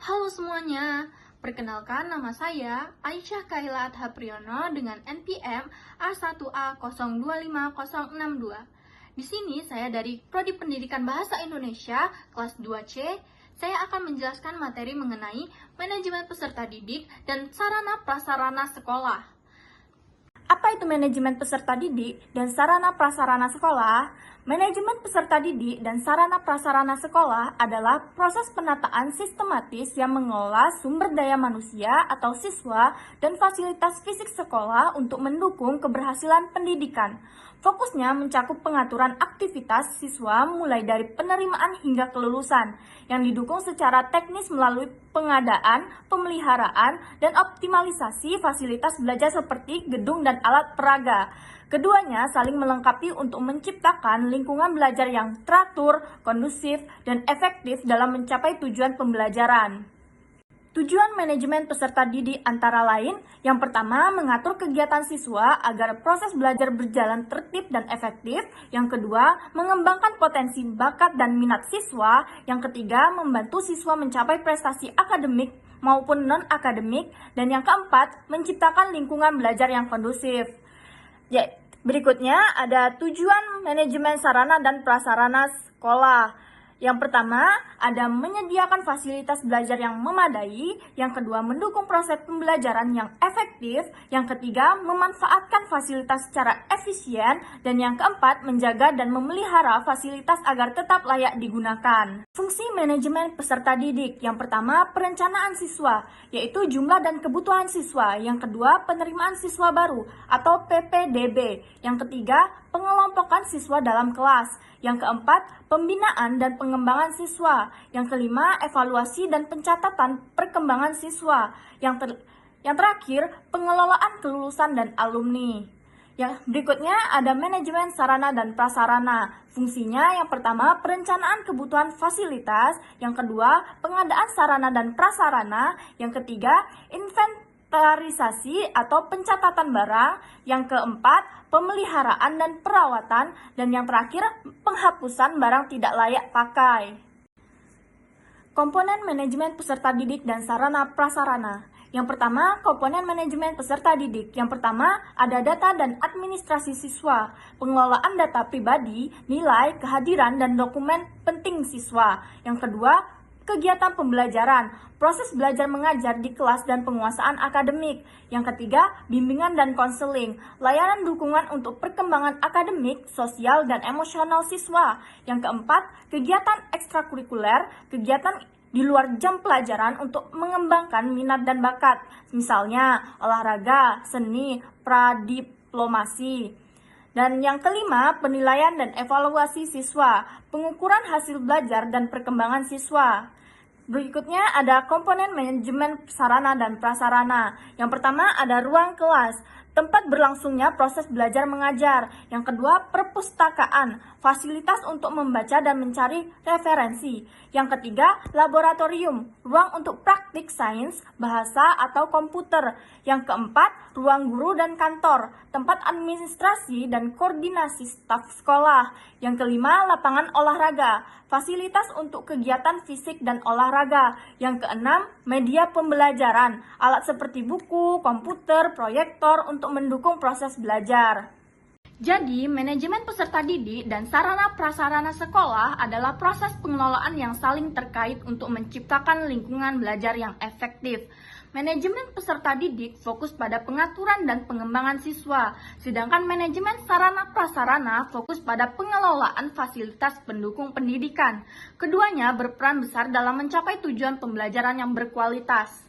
Halo semuanya, perkenalkan nama saya Aisyah Kaila Adhapriyono dengan NPM A1A025062. Di sini saya dari Prodi Pendidikan Bahasa Indonesia kelas 2C. Saya akan menjelaskan materi mengenai manajemen peserta didik dan sarana prasarana sekolah. Apa itu manajemen peserta didik dan sarana prasarana sekolah? Manajemen peserta didik dan sarana prasarana sekolah adalah proses penataan sistematis yang mengelola sumber daya manusia atau siswa dan fasilitas fisik sekolah untuk mendukung keberhasilan pendidikan. Fokusnya mencakup pengaturan aktivitas siswa mulai dari penerimaan hingga kelulusan, yang didukung secara teknis melalui pengadaan, pemeliharaan, dan optimalisasi fasilitas belajar seperti gedung dan alat peraga. Keduanya saling melengkapi untuk menciptakan lingkungan belajar yang teratur, kondusif, dan efektif dalam mencapai tujuan pembelajaran. Tujuan manajemen peserta didik antara lain, yang pertama, mengatur kegiatan siswa agar proses belajar berjalan tertib dan efektif. Yang kedua, mengembangkan potensi bakat dan minat siswa. Yang ketiga, membantu siswa mencapai prestasi akademik maupun non-akademik. Dan yang keempat, menciptakan lingkungan belajar yang kondusif. Berikutnya ada tujuan manajemen sarana dan prasarana sekolah. Yang pertama, ada menyediakan fasilitas belajar yang memadai. Yang kedua, mendukung proses pembelajaran yang efektif. Yang ketiga, memanfaatkan fasilitas secara efisien. Dan yang keempat, menjaga dan memelihara fasilitas agar tetap layak digunakan. Fungsi manajemen peserta didik. Yang pertama, perencanaan siswa, yaitu jumlah dan kebutuhan siswa. Yang kedua, penerimaan siswa baru atau PPDB. Yang ketiga, pengelompokan siswa dalam kelas. Yang keempat, pembinaan dan pengembangan siswa. Yang kelima, evaluasi dan pencatatan perkembangan siswa. Yang terakhir, pengelolaan kelulusan dan alumni. Yang berikutnya ada manajemen sarana dan prasarana. Fungsinya yang pertama, perencanaan kebutuhan fasilitas. Yang kedua, pengadaan sarana dan prasarana. Yang ketiga, inventarisasi atau pencatatan barang. Yang keempat, pemeliharaan dan perawatan. Dan yang terakhir, penghapusan barang tidak layak pakai. Komponen manajemen peserta didik dan sarana prasarana. Yang pertama, komponen manajemen peserta didik. Yang pertama, ada data dan administrasi siswa, pengelolaan data pribadi, nilai, kehadiran, dan dokumen penting siswa. Yang kedua, kegiatan pembelajaran, proses belajar mengajar di kelas dan penguasaan akademik. Yang ketiga, bimbingan dan konseling, layanan dukungan untuk perkembangan akademik, sosial, dan emosional siswa. Yang keempat, kegiatan ekstrakurikuler, kegiatan di luar jam pelajaran untuk mengembangkan minat dan bakat, misalnya olahraga, seni, pradiplomasi. Dan yang kelima, penilaian dan evaluasi siswa, pengukuran hasil belajar dan perkembangan siswa. Berikutnya ada komponen manajemen sarana dan prasarana. Yang pertama ada ruang kelas, tempat berlangsungnya proses belajar mengajar. Yang kedua, perpustakaan, fasilitas untuk membaca dan mencari referensi. Yang ketiga, laboratorium, ruang untuk praktik sains, bahasa, atau komputer. Yang keempat, ruang guru dan kantor, tempat administrasi dan koordinasi staf sekolah. Yang kelima, lapangan olahraga, fasilitas untuk kegiatan fisik dan olahraga. Yang keenam, media pembelajaran, alat seperti buku, komputer, proyektor untuk mendukung proses belajar. Jadi, manajemen peserta didik dan sarana prasarana sekolah adalah proses pengelolaan yang saling terkait untuk menciptakan lingkungan belajar yang efektif. Manajemen peserta didik fokus pada pengaturan dan pengembangan siswa, sedangkan manajemen sarana prasarana fokus pada pengelolaan fasilitas pendukung pendidikan. Keduanya berperan besar dalam mencapai tujuan pembelajaran yang berkualitas.